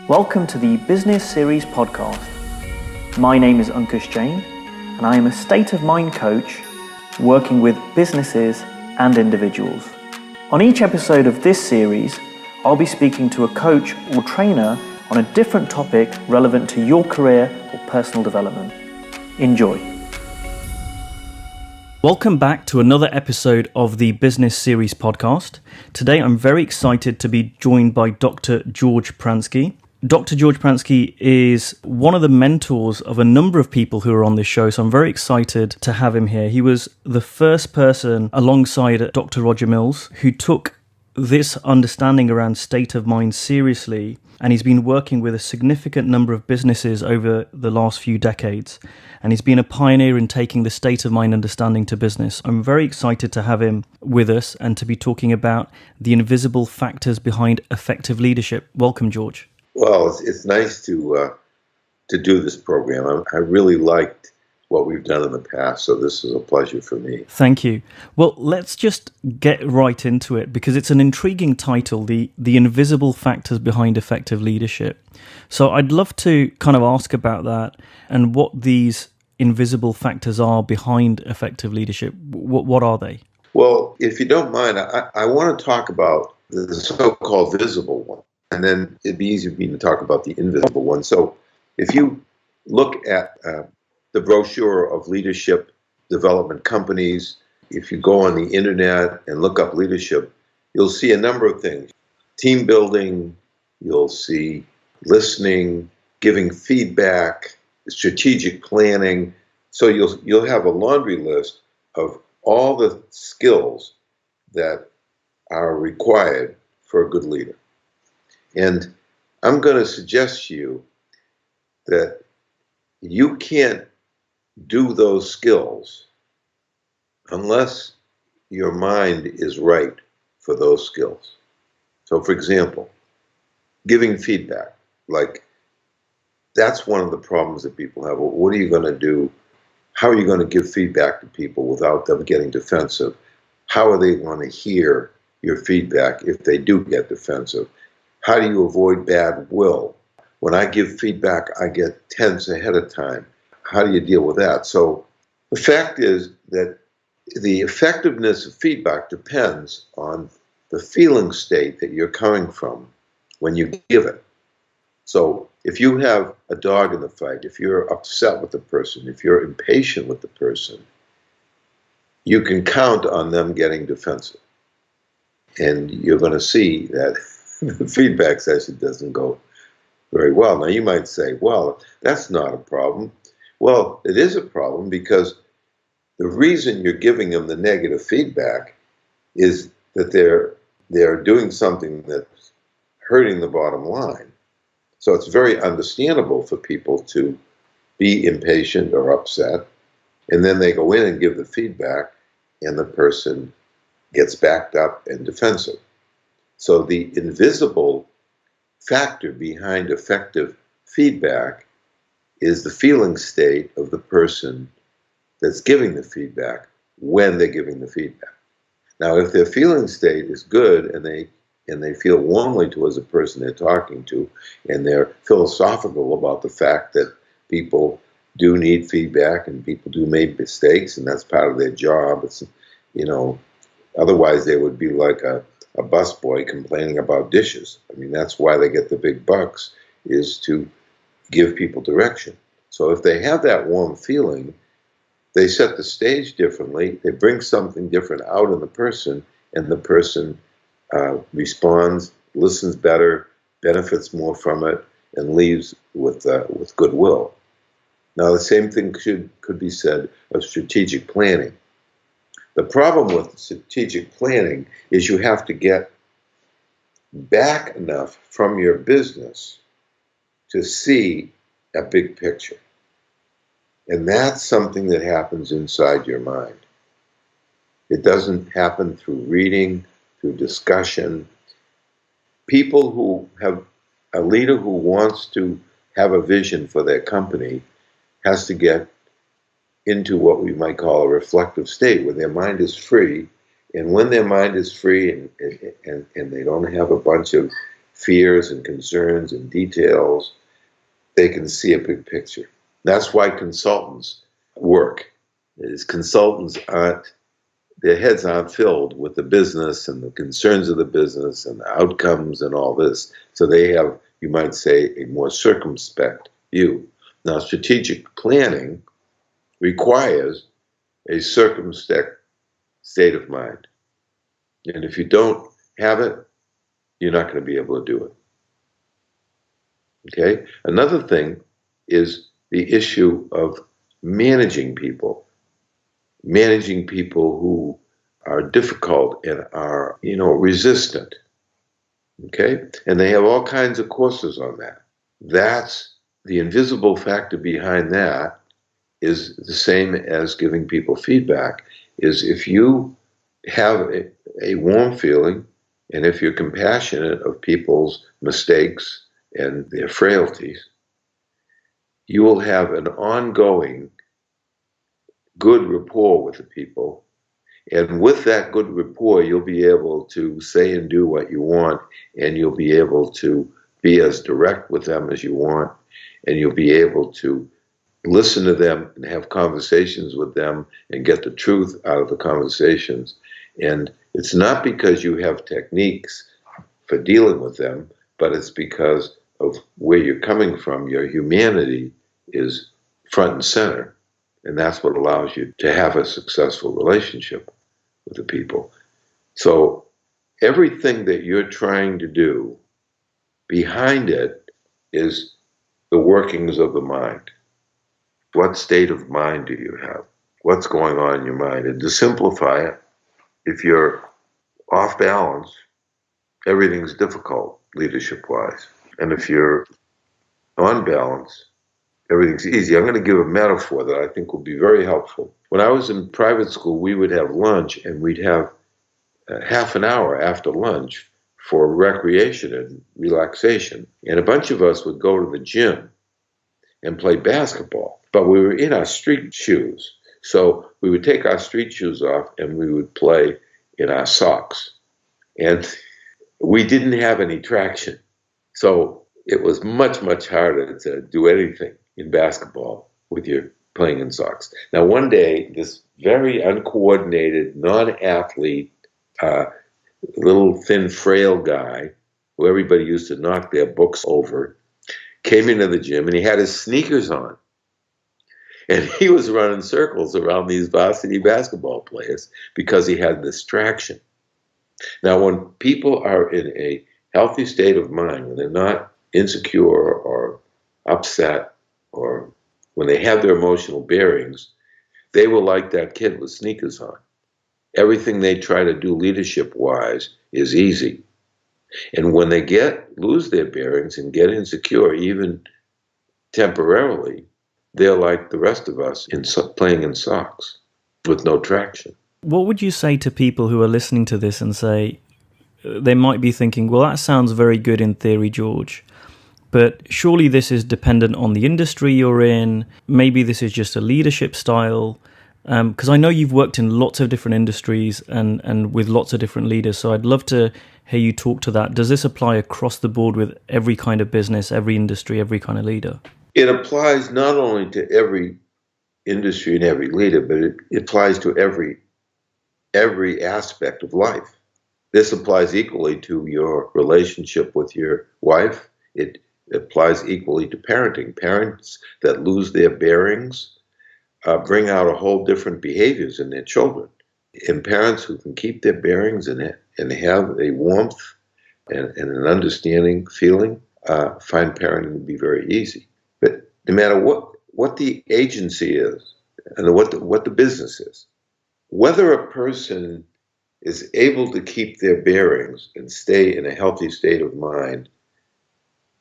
Welcome to the Business Series podcast. My name is Ankush Jain, and I am a state of mind coach working with businesses and individuals. On each episode of this series, I'll be speaking to a coach or trainer on a different topic relevant to your career or personal development. Enjoy. Welcome back to another episode of the Business Series podcast. Today I'm very excited to be joined by Dr. George Pransky. Dr. George Pransky is one of the mentors of a number of people who are on this show, so I'm very excited to have him here. He was the first person alongside Dr. Roger Mills who took this understanding around state of mind seriously, and he's been working with a significant number of businesses over the last few decades, and he's been a pioneer in taking the state of mind understanding to business. I'm very excited to have him with us and to be talking about the invisible factors behind effective leadership. Welcome, George. Well, it's nice to do this program. I really liked what we've done in the past, so this is a pleasure for me. Thank you. Well, let's just get right into it because it's an intriguing title, the invisible factors behind effective leadership. So I'd love to kind of ask about that and what these invisible factors are behind effective leadership. What are they? Well, if you don't mind, I want to talk about the so-called visible one. And then it'd be easier for me to talk about the invisible one. So if you look at the brochure of leadership development companies, if you go on the internet and look up leadership, you'll see a number of things. Team building, you'll see listening, giving feedback, strategic planning. So you'll have a laundry list of all the skills that are required for a good leader. And I'm going to suggest to you that you can't do those skills unless your mind is right for those skills. So, for example, giving feedback, like that's one of the problems that people have. Well, what are you going to do? How are you going to give feedback to people without them getting defensive? How are they going to hear your feedback if they do get defensive? How do you avoid bad will? When I give feedback, I get tense ahead of time. How do you deal with that? So the fact is that the effectiveness of feedback depends on the feeling state that you're coming from when you give it. So if you have a dog in the fight, if you're upset with the person, if you're impatient with the person, you can count on them getting defensive. And you're going to see that the feedback session doesn't go very well. Now, you might say, well, that's not a problem. Well, it is a problem because the reason you're giving them the negative feedback is that they're doing something that's hurting the bottom line. So it's very understandable for people to be impatient or upset, and then they go in and give the feedback, and the person gets backed up and defensive. So the invisible factor behind effective feedback is the feeling state of the person that's giving the feedback when they're giving the feedback. Now, if their feeling state is good and they feel warmly towards the person they're talking to, and they're philosophical about the fact that people do need feedback and people do make mistakes and that's part of their job, it's, otherwise they would be like a busboy complaining about dishes. I mean, that's why they get the big bucks, is to give people direction. So if they have that warm feeling, they set the stage differently, they bring something different out in the person, and the person responds, listens better, benefits more from it, and leaves with goodwill. Now, the same thing could be said of strategic planning. The problem with strategic planning is you have to get back enough from your business to see a big picture. And that's something that happens inside your mind. It doesn't happen through reading, through discussion. People who have a leader who wants to have a vision for their company has to get into what we might call a reflective state where their mind is free. And when their mind is free and they don't have a bunch of fears and concerns and details. They can see a big picture. That's why consultants work. Consultants their heads aren't filled with the business and the concerns of the business and the outcomes and all this. So they have, you might say, a more circumspect view. Now, strategic planning requires a circumspect state of mind. And if you don't have it, you're not going to be able to do it. Okay? Another thing is the issue of managing people who are difficult and are, resistant. Okay? And they have all kinds of courses on that. That's the invisible factor behind that is the same as giving people feedback, is if you have a warm feeling and if you're compassionate of people's mistakes and their frailties, you will have an ongoing good rapport with the people. And with that good rapport, you'll be able to say and do what you want, and you'll be able to be as direct with them as you want, and you'll be able to listen to them and have conversations with them and get the truth out of the conversations. And it's not because you have techniques for dealing with them, but it's because of where you're coming from. Your humanity is front and center. And that's what allows you to have a successful relationship with the people. So everything that you're trying to do, behind it is the workings of the mind. What state of mind do you have? What's going on in your mind? And to simplify it, if you're off balance, everything's difficult leadership-wise. And if you're on balance, everything's easy. I'm going to give a metaphor that I think will be very helpful. When I was in private school, we would have lunch, and we'd have half an hour after lunch for recreation and relaxation. And a bunch of us would go to the gym and play basketball. But we were in our street shoes. So we would take our street shoes off and we would play in our socks. And we didn't have any traction. So it was much, much harder to do anything in basketball with your playing in socks. Now, one day, this very uncoordinated, non-athlete, little thin, frail guy, who everybody used to knock their books over, came into the gym and he had his sneakers on. And he was running circles around these varsity basketball players because he had this traction. Now, when people are in a healthy state of mind, when they're not insecure or upset, or when they have their emotional bearings, they will like that kid with sneakers on. Everything they try to do leadership-wise is easy. And when they lose their bearings and get insecure, even temporarily, they're like the rest of us playing in socks with no traction. What would you say to people who are listening to this and say, they might be thinking, well, that sounds very good in theory, George, but surely this is dependent on the industry you're in. Maybe this is just a leadership style. Because I know you've worked in lots of different industries and with lots of different leaders. So I'd love to hear you talk to that. Does this apply across the board with every kind of business, every industry, every kind of leader? It applies not only to every industry and every leader, but it applies to every aspect of life. This applies equally to your relationship with your wife. It applies equally to parenting. Parents that lose their bearings bring out a whole different behaviors in their children. And parents who can keep their bearings and have a warmth and an understanding feeling find parenting to be very easy. But no matter what the agency is and what the business is, whether a person is able to keep their bearings and stay in a healthy state of mind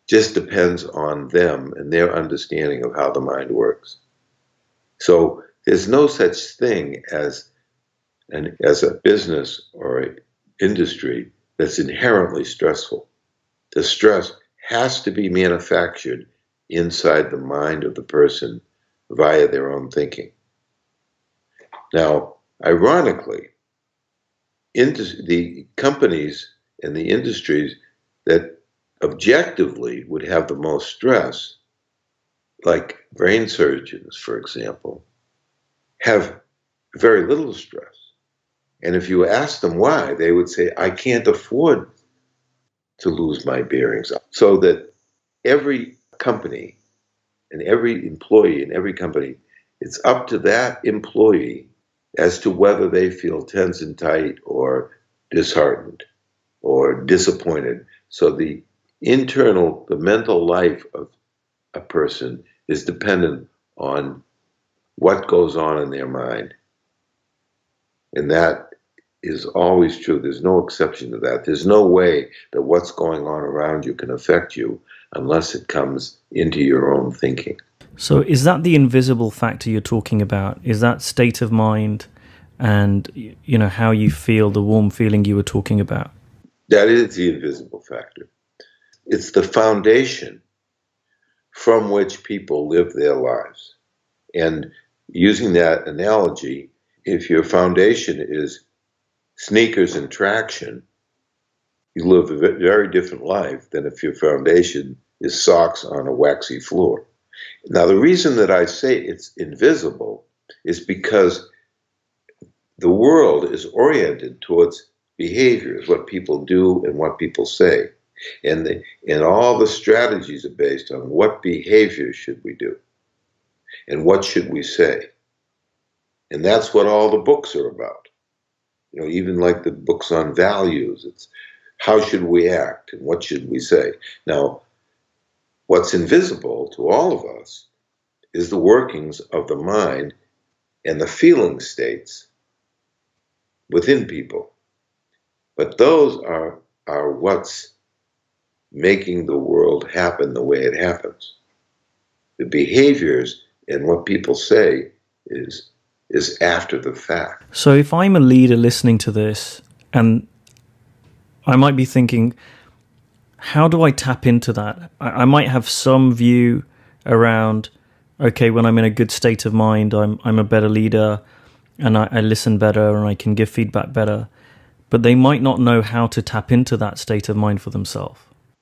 just depends on them and their understanding of how the mind works. So there's no such thing as a business or an industry that's inherently stressful. The stress has to be manufactured inside the mind of the person via their own thinking. Now, ironically, the companies and the industries that objectively would have the most stress, like brain surgeons, for example, have very little stress. And if you ask them why, they would say, I can't afford to lose my bearings. So that every company and every employee in every company, it's up to that employee as to whether they feel tense and tight or disheartened or disappointed. So the mental life of a person is dependent on what goes on in their mind. And that is always true. There's no exception to that. There's no way that what's going on around you can affect you unless it comes into your own thinking. So is that the invisible factor you're talking about? Is that state of mind and, how you feel, the warm feeling you were talking about? That is the invisible factor. It's the foundation from which people live their lives. And using that analogy, if your foundation is sneakers and traction, you live a very different life than if your foundation is socks on a waxy floor. Now, the reason that I say it's invisible is because the world is oriented towards behaviors, what people do and what people say. And all the strategies are based on what behaviors should we do and what should we say. And that's what all the books are about. Even like the books on values, it's how should we act and what should we say. Now, what's invisible to all of us is the workings of the mind and the feeling states within people. But those are what's making the world happen the way it happens. The behaviors and what people say is after the fact. So if I'm a leader listening to this, and I might be thinking, how do I tap into that? I might have some view around, okay, when I'm in a good state of mind, I'm a better leader, and I listen better, and I can give feedback better. But they might not know how to tap into that state of mind for themselves.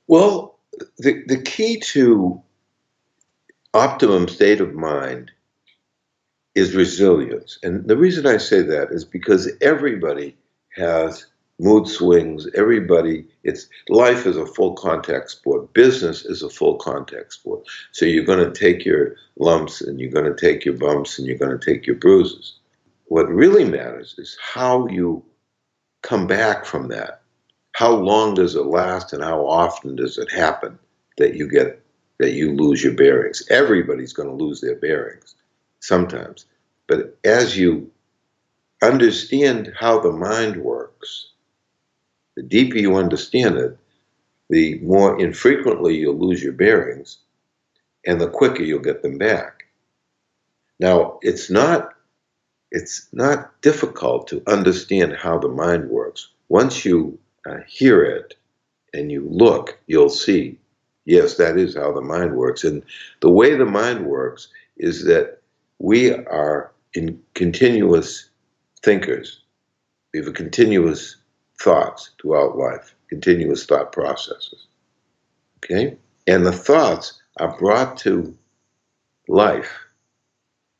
Well, the key to optimum state of mind is resilience. And the reason I say that is because everybody has mood swings. Life is a full contact sport. Business is a full contact sport. So you're going to take your lumps and you're going to take your bumps and you're going to take your bruises. What really matters is how you come back from that. How long does it last and how often does it happen that you lose your bearings? Everybody's going to lose their bearings sometimes. But as you understand how the mind works, the deeper you understand it, the more infrequently you'll lose your bearings and the quicker you'll get them back. Now, it's not difficult to understand how the mind works. Once you hear it and you look, you'll see, yes, that is how the mind works. And the way the mind works is that we are in continuous thinkers. We have continuous thoughts throughout life, continuous thought processes. Okay? And the thoughts are brought to life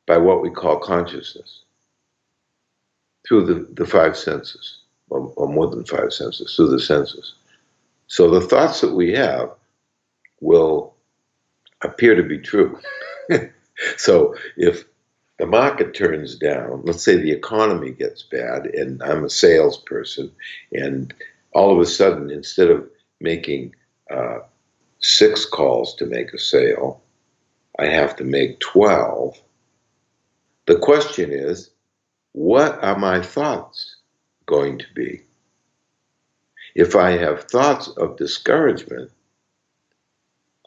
by what we call consciousness through the five senses, or more than five senses, through the senses. So the thoughts that we have will appear to be true. So if the market turns down, let's say the economy gets bad, and I'm a salesperson, and all of a sudden, instead of making 6 calls to make a sale, I have to make 12. The question is, what are my thoughts going to be? If I have thoughts of discouragement,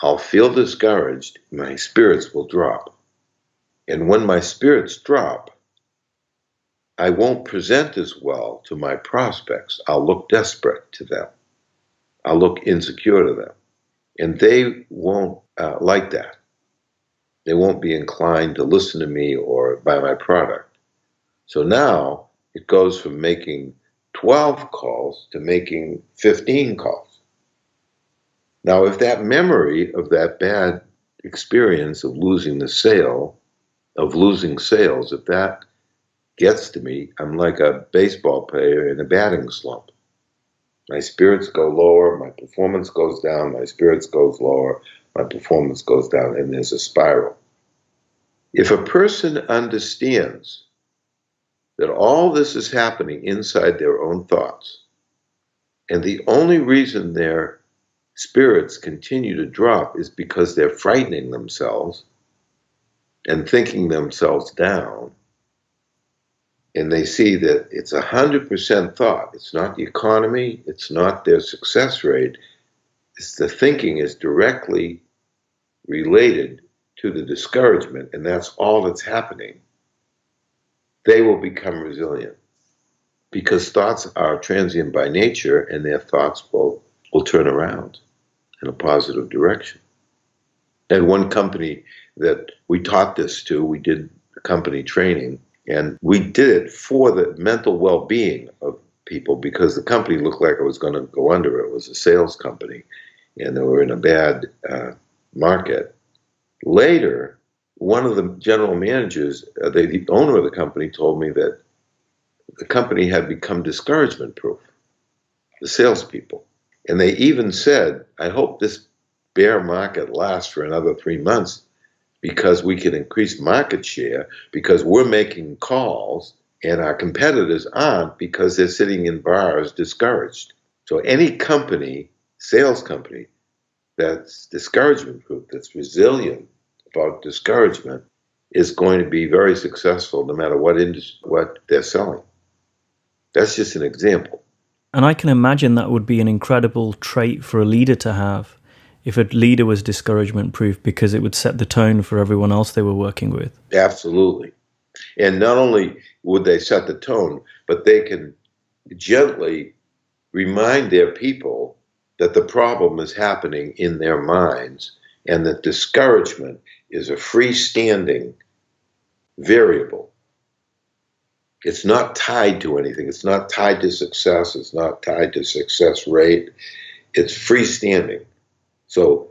I'll feel discouraged, my spirits will drop. And when my spirits drop, I won't present as well to my prospects. I'll look desperate to them. I'll look insecure to them. And they won't like that. They won't be inclined to listen to me or buy my product. So now it goes from making 12 calls to making 15 calls. Now, if that memory of that bad experience of losing sales, if that gets to me, I'm like a baseball player in a batting slump. My spirits go lower, my performance goes down, my spirits goes lower, my performance goes down, and there's a spiral. If a person understands that all this is happening inside their own thoughts, and the only reason their spirits continue to drop is because they're frightening themselves and thinking themselves down, and they see that it's 100% thought. It's not the economy. It's not their success rate. It's the thinking is directly related to the discouragement, and that's all that's happening. They will become resilient because thoughts are transient by nature, and their thoughts will turn around in a positive direction. And one company that we taught this to, we did company training, and we did it for the mental well-being of people because the company looked like it was going to go under. It was a sales company, and they were in a bad market. Later, one of the general managers, the owner of the company, told me that the company had become discouragement-proof, the salespeople. And they even said, I hope this bear market lasts for another 3 months because we can increase market share because we're making calls and our competitors aren't because they're sitting in bars discouraged. So any company, sales company, that's discouragement proof, that's resilient about discouragement, is going to be very successful no matter what they're selling. That's just an example. And I can imagine that would be an incredible trait for a leader to have if a leader was discouragement proof, because it would set the tone for everyone else they were working with. Absolutely. And not only would they set the tone, but they can gently remind their people that the problem is happening in their minds and that discouragement is a freestanding variable. It's not tied to anything. It's not tied to success. It's not tied to success rate. It's freestanding. So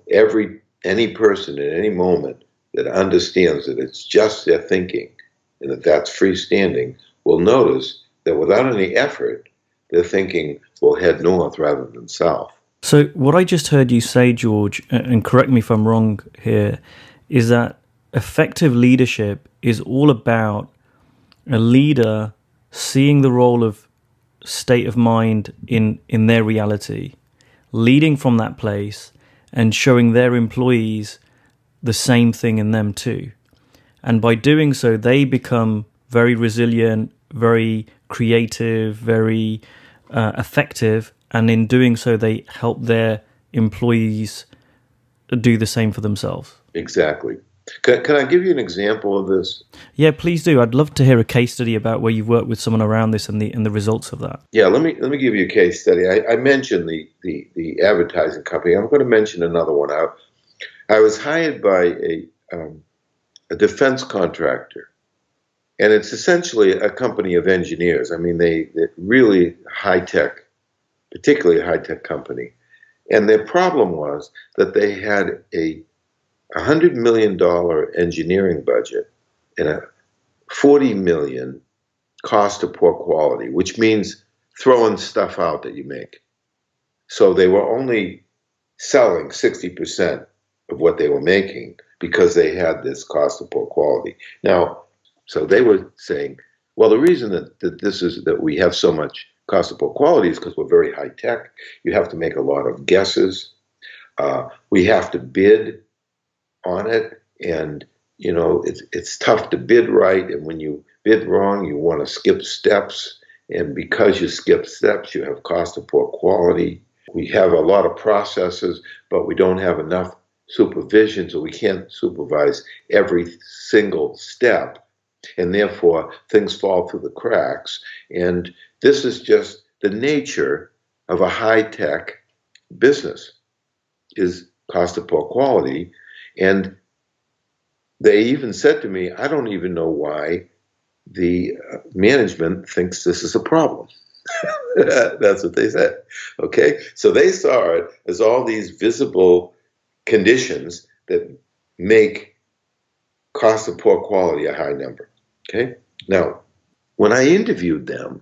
any person at any moment that understands that it's just their thinking and that that's freestanding will notice that without any effort, their thinking will head north rather than south. So what I just heard you say, George, and correct me if I'm wrong here, is that effective leadership is all about a leader seeing the role of state of mind in their reality, leading from that place and showing their employees the same thing in them too. And by doing so, they become very resilient, very creative, very effective. And in doing so, they help their employees do the same for themselves. Exactly. Can I give you an example of this? Yeah, please do. I'd love to hear a case study about where you've worked with someone around this and the results of that. Yeah, let me give you a case study. I mentioned the advertising company. I'm going to mention another one. I was hired by a defense contractor, and it's essentially a company of engineers. I mean, they're really high tech, particularly a high tech company. And their problem was that they had a $100 million engineering budget and a $40 million cost of poor quality, which means throwing stuff out that you make. So they were only selling 60% of what they were making because they had this cost of poor quality. Now, so they were saying, well, the reason that we have so much cost of poor quality is because we're very high tech. You have to make a lot of guesses. We have to bid on it, and it's tough to bid right, and when you bid wrong, you want to skip steps, and because you skip steps, you have cost of poor quality. We have a lot of processes, but we don't have enough supervision, so we can't supervise every single step, and therefore things fall through the cracks. And this is just the nature of a high-tech business, is cost of poor quality. And they even said to me, I don't even know why the management thinks this is a problem. That's what they said. Okay? So they saw it as all these visible conditions that make cost of poor quality a high number. Okay? Now, when I interviewed them,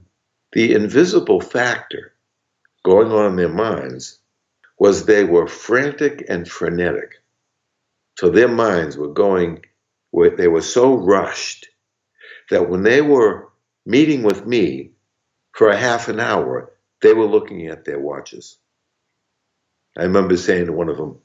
the invisible factor going on in their minds was they were frantic and frenetic. So their minds were going, they were so rushed that when they were meeting with me for a half an hour, they were looking at their watches. I remember saying to one of them,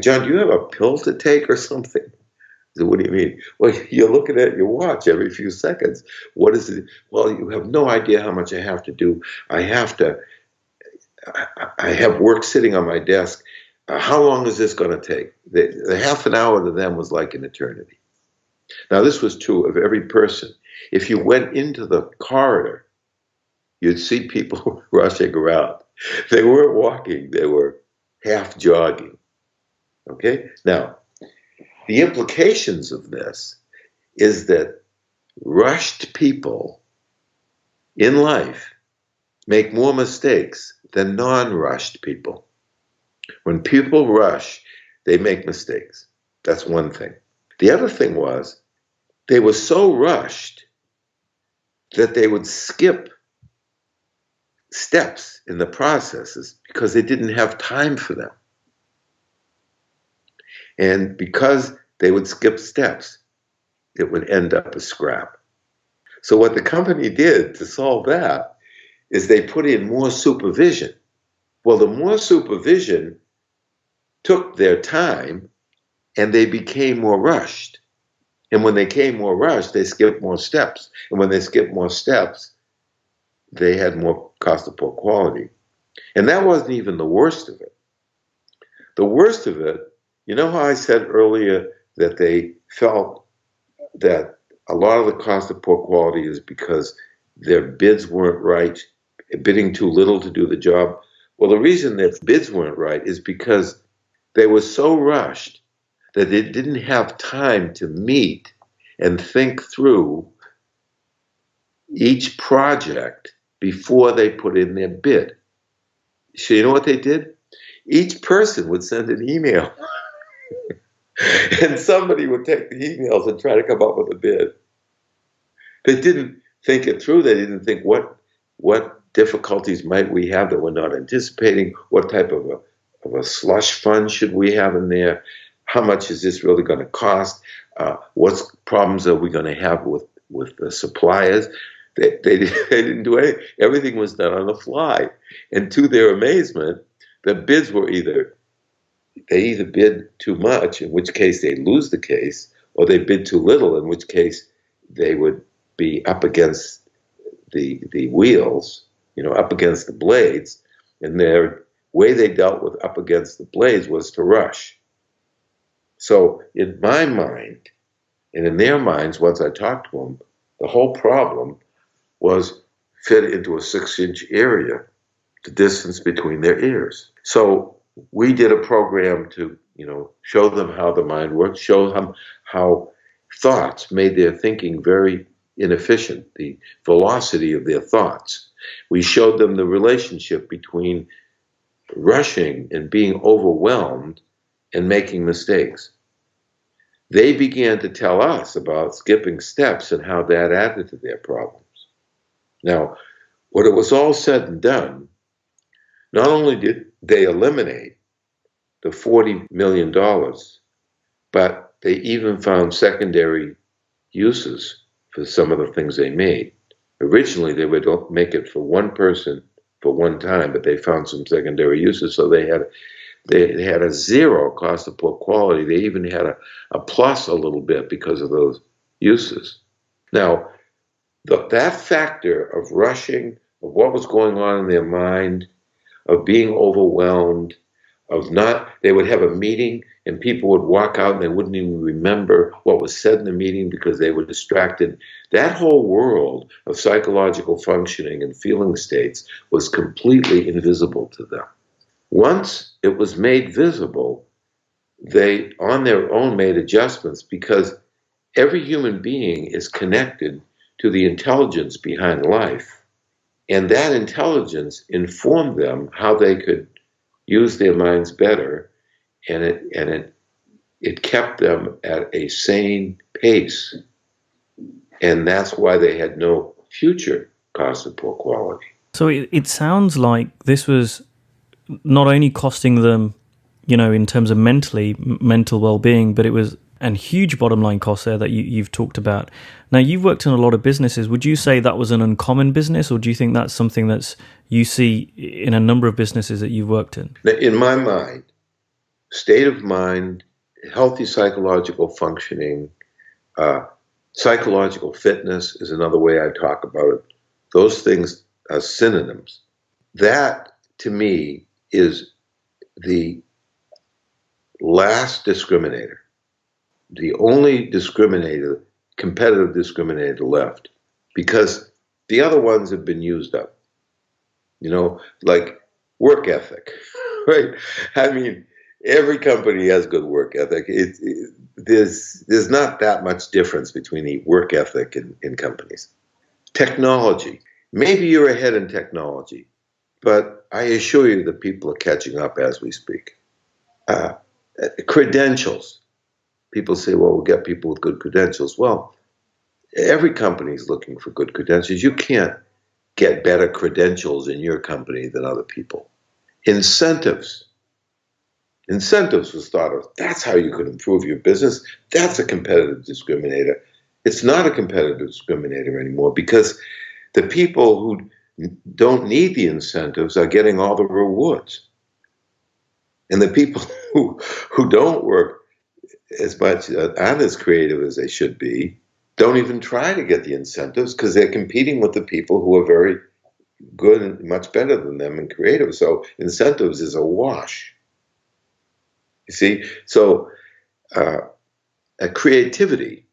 John, do you have a pill to take or something? I said, what do you mean? Well, you're looking at your watch every few seconds. What is it? Well, you have no idea how much I have to do. I have work sitting on my desk. How long is this going to take? The half an hour to them was like an eternity. Now, this was true of every person. If you went into the corridor, you'd see people rushing around. They weren't walking, they were half jogging. Okay? Now, the implications of this is that rushed people in life make more mistakes than non-rushed people. When people rush, they make mistakes. That's one thing. The other thing was, they were so rushed that they would skip steps in the processes because they didn't have time for them. And because they would skip steps, it would end up a scrap. So what the company did to solve that is they put in more supervision. Well, the more supervision took their time and they became more rushed. And when they came more rushed, they skipped more steps. And when they skipped more steps, they had more cost of poor quality. And that wasn't even the worst of it. The worst of it, you know how I said earlier that they felt that a lot of the cost of poor quality is because their bids weren't right, bidding too little to do the job? Well, the reason their bids weren't right is because they were so rushed that they didn't have time to meet and think through each project before they put in their bid. So you know what they did? Each person would send an email and somebody would take the emails and try to come up with a bid. They didn't think it through. They didn't think what difficulties might we have that we're not anticipating, what type of a slush fund should we have in there, how much is this really going to cost, what problems are we going to have with the suppliers. They didn't do anything. Everything was done on the fly. And to their amazement, the bids were either bid too much, in which case they lose the case, or they bid too little, in which case they would be up against the wheels, up against the blades, and their way they dealt with up against the blades was to rush. So in my mind, and in their minds, once I talked to them, the whole problem was fit into a 6-inch area, the distance between their ears. So we did a program to, show them how the mind works, show them how thoughts made their thinking very inefficient, the velocity of their thoughts. We showed them the relationship between rushing and being overwhelmed and making mistakes. They began to tell us about skipping steps and how that added to their problems. Now, when it was all said and done, not only did they eliminate the $40 million, but they even found secondary uses for some of the things they made. Originally, they would make it for one person for one time, but they found some secondary uses, so they had a zero cost of poor quality. They even had a plus a little bit because of those uses. Now, that factor of rushing, of what was going on in their mind, of being overwhelmed, they would have a meeting and people would walk out and they wouldn't even remember what was said in the meeting because they were distracted. That whole world of psychological functioning and feeling states was completely invisible to them. Once it was made visible, they on their own made adjustments because every human being is connected to the intelligence behind life. And that intelligence informed them how they could use their minds better, and it kept them at a sane pace. And that's why they had no future cost of poor quality. So it sounds like this was not only costing them, in terms of mental well-being, but it was a huge bottom line cost there that you've talked about. Now, you've worked in a lot of businesses. Would you say that was an uncommon business, or do you think that's something that's you see in a number of businesses that you've worked in? In my mind, state of mind, healthy psychological functioning, psychological fitness is another way I talk about it. Those things are synonyms. That, to me, is the last discriminator, the only competitive discriminator left, because the other ones have been used up. Like work ethic, right? I mean, every company has good work ethic. There's not that much difference between the work ethic in companies. Technology. Maybe you're ahead in technology, but I assure you that people are catching up as we speak. Credentials. People say, well, we'll get people with good credentials. Well, every company is looking for good credentials. You can't get better credentials in your company than other people. Incentives. Incentives was thought of. That's how you could improve your business. That's a competitive discriminator. It's not a competitive discriminator anymore, because the people who don't need the incentives are getting all the rewards. And the people who don't work as much, aren't as creative as they should be, don't even try to get the incentives, because they're competing with the people who are very good and much better than them and creative. So incentives is a wash. You see? So creativity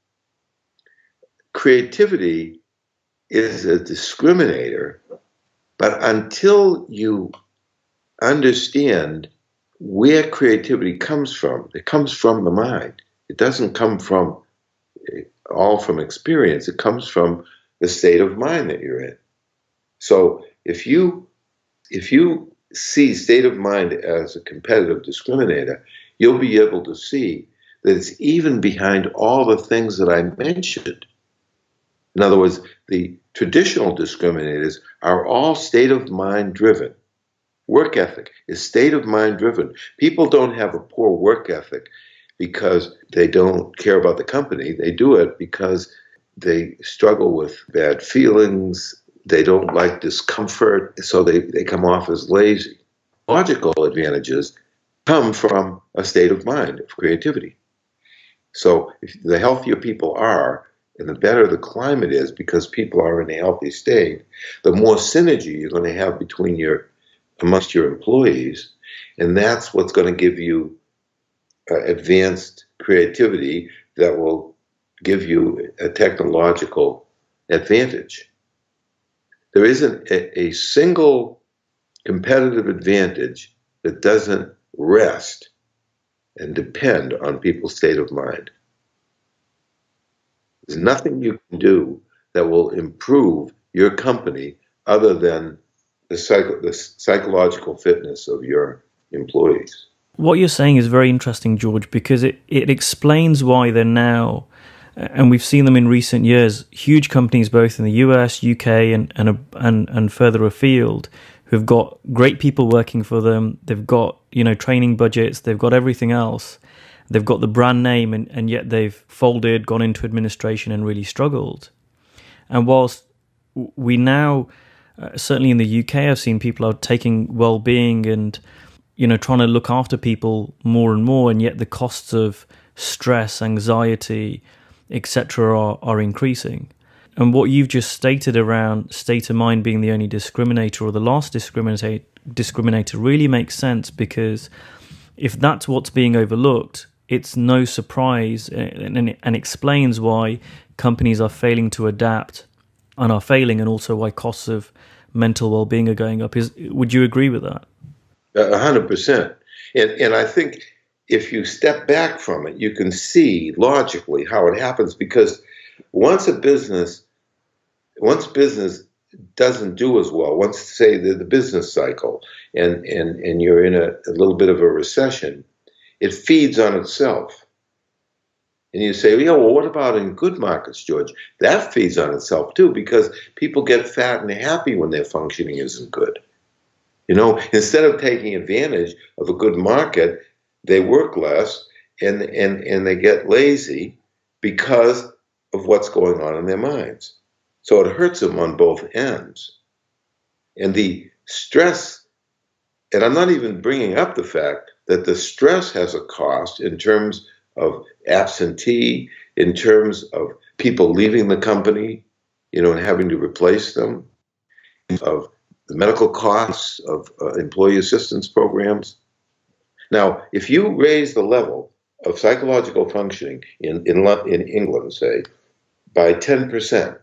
is a discriminator, but until you understand where creativity comes from, it comes from the mind. It doesn't come from all from experience. It comes from the state of mind that you're in. So if you see state of mind as a competitive discriminator, you'll be able to see that it's even behind all the things that I mentioned. In other words, the traditional discriminators are all state of mind driven. Work ethic is state of mind driven. People don't have a poor work ethic because they don't care about the company. They do it because they struggle with bad feelings. They don't like discomfort, so they come off as lazy. Logical advantages come from a state of mind of creativity. So if the healthier people are, and the better the climate is, because people are in a healthy state, the more synergy you're going to have amongst your employees, and that's what's going to give you advanced creativity that will give you a technological advantage. There isn't a single competitive advantage that doesn't rest and depend on people's state of mind. There's nothing you can do that will improve your company other than the psychological fitness of your employees. What you're saying is very interesting, George, because it explains why they're now, and we've seen them in recent years, huge companies both in the US, UK, and further afield, who've got great people working for them. They've got training budgets. They've got everything else. They've got the brand name, and yet they've folded, gone into administration, and really struggled. And whilst we now, certainly in the UK, I've seen people are taking well-being and trying to look after people more and more, and yet the costs of stress, anxiety, etc. are increasing. And what you've just stated around state of mind being the only discriminator or the last discriminator really makes sense, because if that's what's being overlooked, it's no surprise and explains why companies are failing to adapt and are failing, and also why costs of mental well-being are going up. Would you agree with that? 100%. And I think if you step back from it, you can see logically how it happens, because once business doesn't do as well, once, say, the business cycle and you're in a little bit of a recession, it feeds on itself. And you say, yeah, well, what about in good markets, George? That feeds on itself too, because people get fat and happy when their functioning isn't good. Instead of taking advantage of a good market, they work less and they get lazy because of what's going on in their minds. So it hurts them on both ends. And the stress, and I'm not even bringing up the fact that the stress has a cost in terms of absentee, in terms of people leaving the company, and having to replace them, of the medical costs of employee assistance programs. Now, if you raise the level of psychological functioning in England, say, by 10%,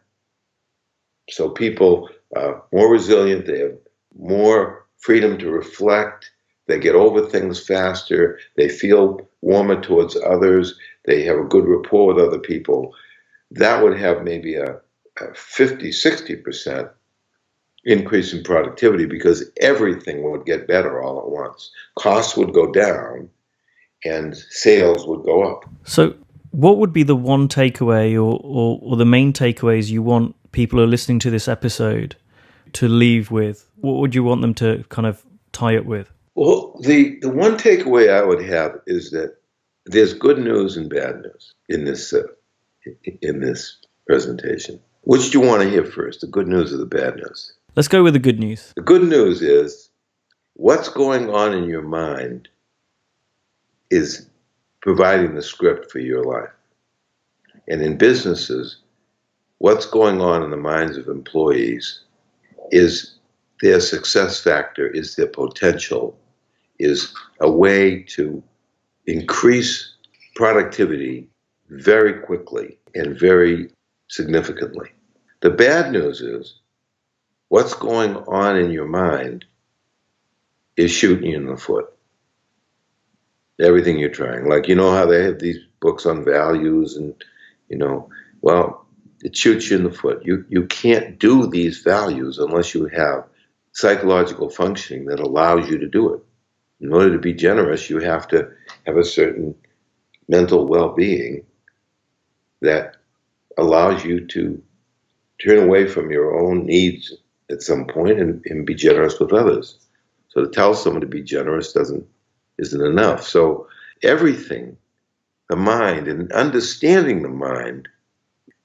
so people are more resilient, they have more freedom to reflect, they get over things faster, they feel warmer towards others, they have a good rapport with other people, that would have maybe a 50, 60% increase in productivity, because everything would get better all at once. Costs would go down and sales would go up. So what would be the one takeaway or the main takeaways you want people who are listening to this episode to leave with? What would you want them to kind of tie it with? Well, the one takeaway I would have is that there's good news and bad news in this presentation. Which do you want to hear first, the good news or the bad news? Let's go with the good news. The good news is what's going on in your mind is providing the script for your life. And in businesses, what's going on in the minds of employees is their success factor, is their potential, is a way to increase productivity very quickly and very significantly. The bad news is what's going on in your mind is shooting you in the foot. Everything you're trying. Like, how they have these books on values and, well, it shoots you in the foot. You can't do these values unless you have psychological functioning that allows you to do it. In order to be generous, you have to have a certain mental well-being that allows you to turn away from your own needs at some point and be generous with others. So to tell someone to be generous isn't enough. So everything, the mind and understanding the mind,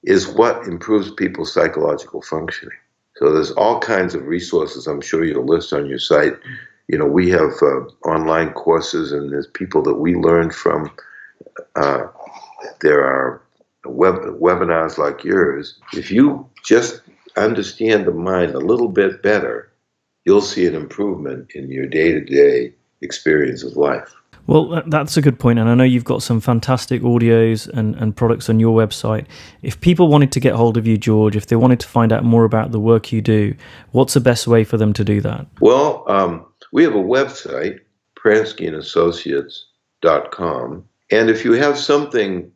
is what improves people's psychological functioning. So there's all kinds of resources I'm sure you'll list on your site. We have online courses, and there's people that we learn from. There are webinars like yours. If you just understand the mind a little bit better, you'll see an improvement in your day-to-day experience of life. Well, that's a good point, and I know you've got some fantastic audios and products on your website. If people wanted to get hold of you, George, if they wanted to find out more about the work you do, what's the best way for them to do that? Well, we have a website, PranskyandAssociates.com, and if you have something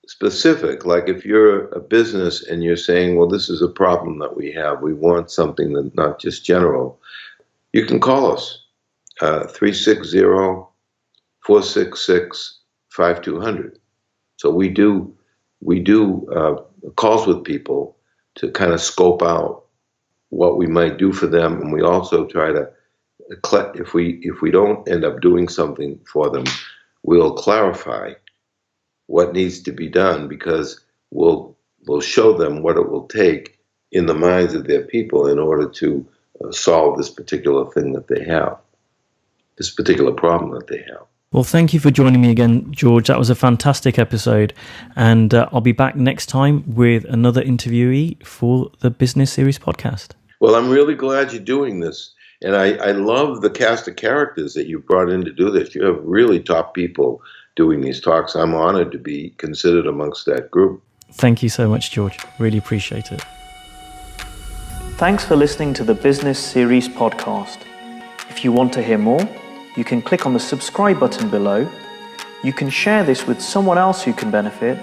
specific, like if you're a business and you're saying, well, this is a problem that we have, we want something that's not just general, you can call us, 360-466-5200. So we do calls with people to kind of scope out what we might do for them, and we also try to, if we don't end up doing something for them, we'll clarify what needs to be done, because we'll show them what it will take in the minds of their people in order to solve this particular thing that they have, this particular problem that they have. Well, thank you for joining me again, George. That was a fantastic episode, and I'll be back next time with another interviewee for the Business Series podcast. Well, I'm really glad you're doing this, and I love the cast of characters that you brought in to do this. You have really top people doing these talks. I'm honored to be considered amongst that group. Thank you so much, George. Really appreciate it. Thanks for listening to the Business Series podcast. If you want to hear more, you can click on the subscribe button below. You can share this with someone else who can benefit,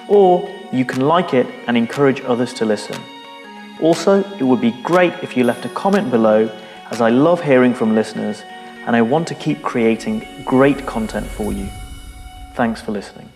or you can like it and encourage others to listen. Also, it would be great if you left a comment below, as I love hearing from listeners and I want to keep creating great content for you. Thanks for listening.